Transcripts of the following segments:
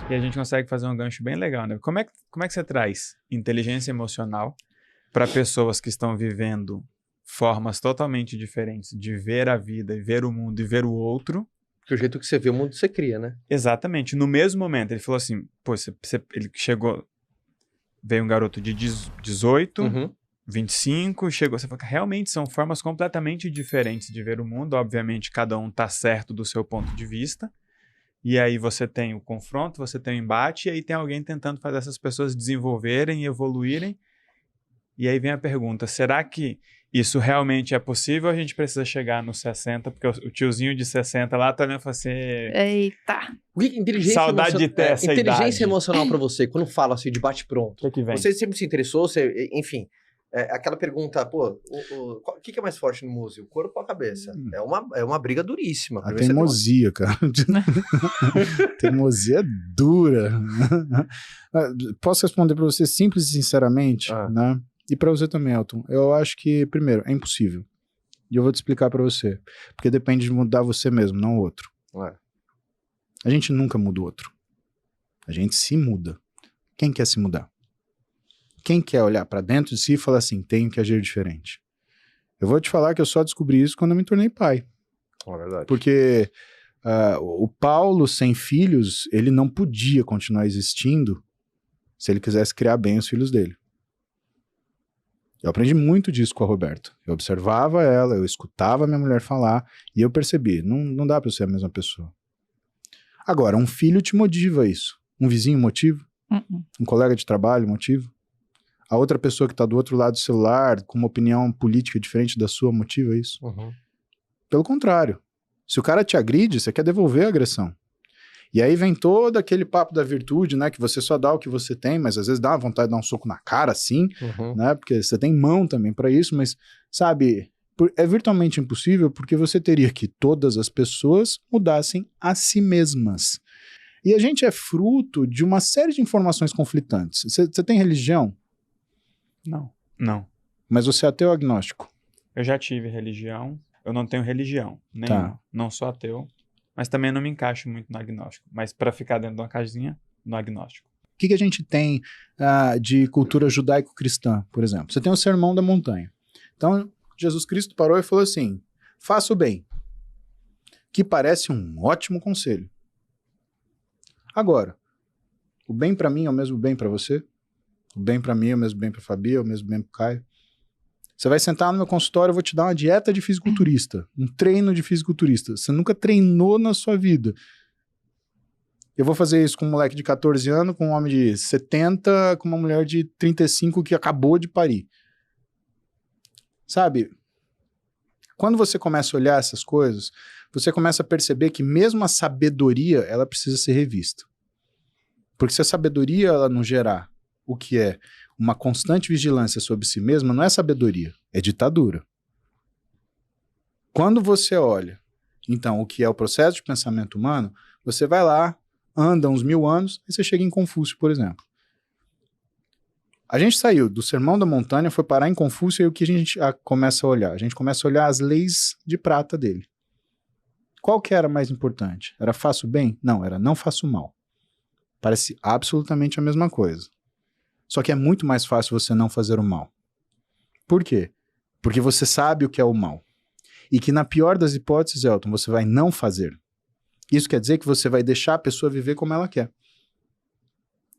E a gente consegue fazer um gancho bem legal, né? Como é que você traz inteligência emocional para pessoas que estão vivendo formas totalmente diferentes de ver a vida e ver o mundo e ver o outro? Porque o jeito que você vê o mundo, você cria, né? Exatamente. No mesmo momento, ele falou assim, pô, ele chegou, veio um garoto de 18, Uhum. 25, chegou, você falou que realmente são formas completamente diferentes de ver o mundo, obviamente cada um tá certo do seu ponto de vista, e aí você tem o confronto, você tem o embate, e aí tem alguém tentando fazer essas pessoas desenvolverem e evoluírem, e aí vem a pergunta, será que isso realmente é possível ou a gente precisa chegar nos 60, porque o tiozinho de 60 lá tá olhando e fala assim, Eita! O que que inteligência saudade de ter essa inteligência idade. emocional pra você, quando fala assim de bate-pronto. O que vem? Você sempre se interessou, enfim, aquela pergunta, pô, o que é mais forte no músico? O corpo ou a cabeça? É uma briga duríssima. A teimosia, cara. Teimosia dura. Posso responder pra você simples e sinceramente, né? E pra você também, Elton. Eu acho que, primeiro, é impossível. E eu vou te explicar pra você. Porque depende de mudar você mesmo, não o outro. A gente nunca muda o outro. A gente se muda. Quem quer se mudar? Quem quer olhar pra dentro de si e falar assim, tenho que agir diferente? Eu vou te falar que eu só descobri isso quando eu me tornei pai. É verdade. Porque o Paulo, sem filhos, ele não podia continuar existindo se ele quisesse criar bem os filhos dele. Eu aprendi muito disso com a Roberta. Eu observava ela, eu escutava a minha mulher falar e eu percebi, não dá pra ser a mesma pessoa. Agora, um filho te motiva isso. Um vizinho motiva? Um colega de trabalho motiva? A outra pessoa que tá do outro lado do celular, com uma opinião política diferente da sua, motiva isso? Pelo contrário. Se o cara te agride, você quer devolver a agressão. E aí vem todo aquele papo da virtude, né? Que você só dá o que você tem, mas às vezes dá vontade de dar um soco na cara, assim, né? Porque você tem mão também pra isso, mas, sabe, é virtualmente impossível porque você teria que todas as pessoas mudassem a si mesmas. E a gente é fruto de uma série de informações conflitantes. Você tem religião? Não. Mas você é ateu ou agnóstico? Eu já tive religião, eu não tenho religião nenhuma. Tá. Não sou ateu, mas também não me encaixo muito no agnóstico. Mas para ficar dentro de uma casinha, no agnóstico. O que a gente tem de cultura judaico-cristã, por exemplo? Você tem o Sermão da Montanha. Então, Jesus Cristo parou e falou assim, faça o bem, que parece um ótimo conselho. Agora, o bem para mim é o mesmo bem para você? O bem para mim é o mesmo bem para Fabi, é o mesmo bem para Caio? Você vai sentar no meu consultório, eu vou te dar uma dieta de fisiculturista, um treino de fisiculturista. Você nunca treinou na sua vida. Eu vou fazer isso com um moleque de 14 anos, com um homem de 70, com uma mulher de 35 que acabou de parir. Sabe? Quando você começa a olhar essas coisas, você começa a perceber que mesmo a sabedoria, ela precisa ser revista. Porque se a sabedoria ela não gerar o que é uma constante vigilância sobre si mesma, não é sabedoria, é ditadura. Quando você olha, então, o que é o processo de pensamento humano, você vai lá, anda uns 1000 anos, e você chega em Confúcio, por exemplo. A gente saiu do Sermão da Montanha, foi parar em Confúcio, e o que a gente começa a olhar? A gente começa a olhar as leis de prata dele. Qual que era mais importante? Era faço bem? Não, era não faço mal. Parece absolutamente a mesma coisa. Só que é muito mais fácil você não fazer o mal. Por quê? Porque você sabe o que é o mal. E que na pior das hipóteses, Elton, você vai não fazer. Isso quer dizer que você vai deixar a pessoa viver como ela quer.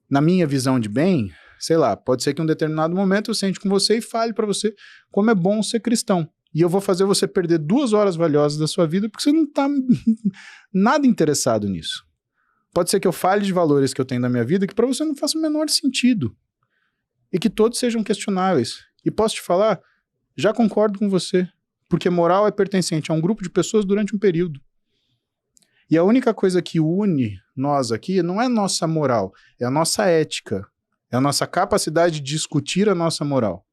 Na minha visão de bem, sei lá, pode ser que em um determinado momento eu sente com você e fale pra você como é bom ser cristão. E eu vou fazer você perder 2 horas valiosas da sua vida porque você não tá nada interessado nisso. Pode ser que eu fale de valores que eu tenho na minha vida que pra você não faça o menor sentido. E que todos sejam questionáveis. E posso te falar, já concordo com você, porque moral é pertencente a um grupo de pessoas durante um período. E a única coisa que une nós aqui não é nossa moral, é a nossa ética, é a nossa capacidade de discutir a nossa moral.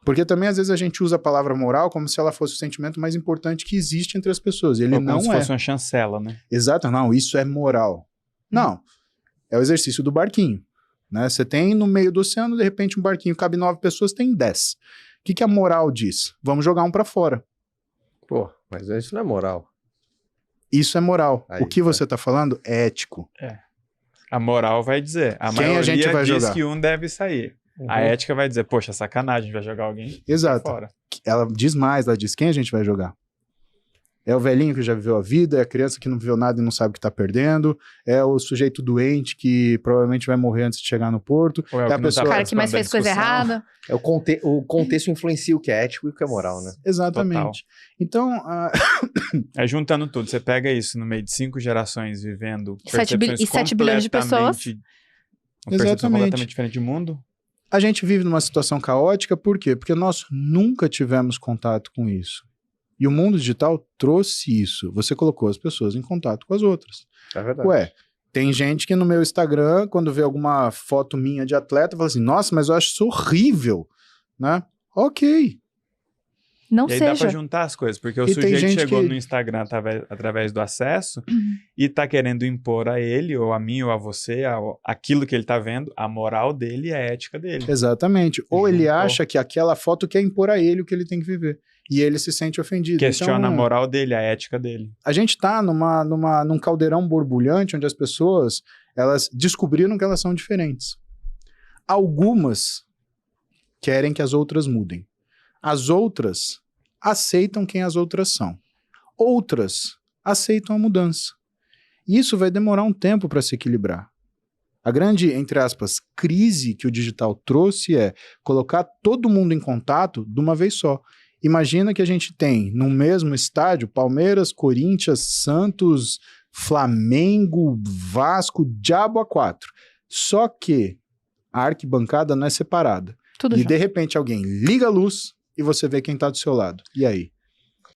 Porque também às vezes a gente usa a palavra moral como se ela fosse o sentimento mais importante que existe entre as pessoas. Ele não é. Como se fosse uma chancela, né? Exato, não, isso é moral. Não, é o exercício do barquinho. Né? Você tem no meio do oceano, de repente um barquinho cabe 9 pessoas, tem 10. O que a moral diz? Vamos jogar um pra fora. Pô, mas isso não é moral. Isso é moral. Aí, o que você tá falando é ético. A moral vai dizer. A Quem a maioria gente vai diz jogar? que um deve sair. A ética vai dizer, poxa, sacanagem, vai jogar alguém Exato. fora. Ela diz mais, ela diz quem a gente vai jogar. É o velhinho que já viveu a vida, é a criança que não viveu nada e não sabe o que tá perdendo, é o sujeito doente que provavelmente vai morrer antes de chegar no porto, Ou é o a que não tá pessoa... O cara que mais fez participando da coisa discussão. errada. É o contexto influencia o que é ético e o que é moral, né? Exatamente. Então, É juntando tudo. Você pega isso no meio de 5 gerações vivendo E 7 percepções bilhões de pessoas. Uma percepção Exatamente. completamente diferente de mundo. a gente vive numa situação caótica, por quê? Porque nós nunca tivemos contato com isso. E o mundo digital trouxe isso. Você colocou as pessoas em contato com as outras. É verdade. Ué, tem gente que no meu Instagram, quando vê alguma foto minha de atleta, fala assim, nossa, mas eu acho isso horrível, né? Ok. Não E aí dá pra seja. juntar as coisas, porque o E tem sujeito gente chegou que- no Instagram através do acesso e tá querendo impor a ele, ou a mim, ou a você, aquilo que ele tá vendo, a moral dele e a ética dele. Exatamente. Ou ele Juntou. acha que aquela foto quer impor a ele o que ele tem que viver. E ele se sente ofendido. Questiona Então, a moral dele, a ética dele. a gente tá num caldeirão borbulhante onde as pessoas, elas descobriram que elas são diferentes. Algumas querem que as outras mudem. As outras aceitam quem as outras são. Outras aceitam a mudança. E isso vai demorar um tempo para se equilibrar. A grande, entre aspas, crise que o digital trouxe é colocar todo mundo em contato de uma vez só. Imagina que a gente tem no mesmo estádio Palmeiras, Corinthians, Santos, Flamengo, Vasco, diabo a 4. Só que a arquibancada não é separada. Tudo E junto. de repente alguém liga a luz e você vê quem tá do seu lado. E aí?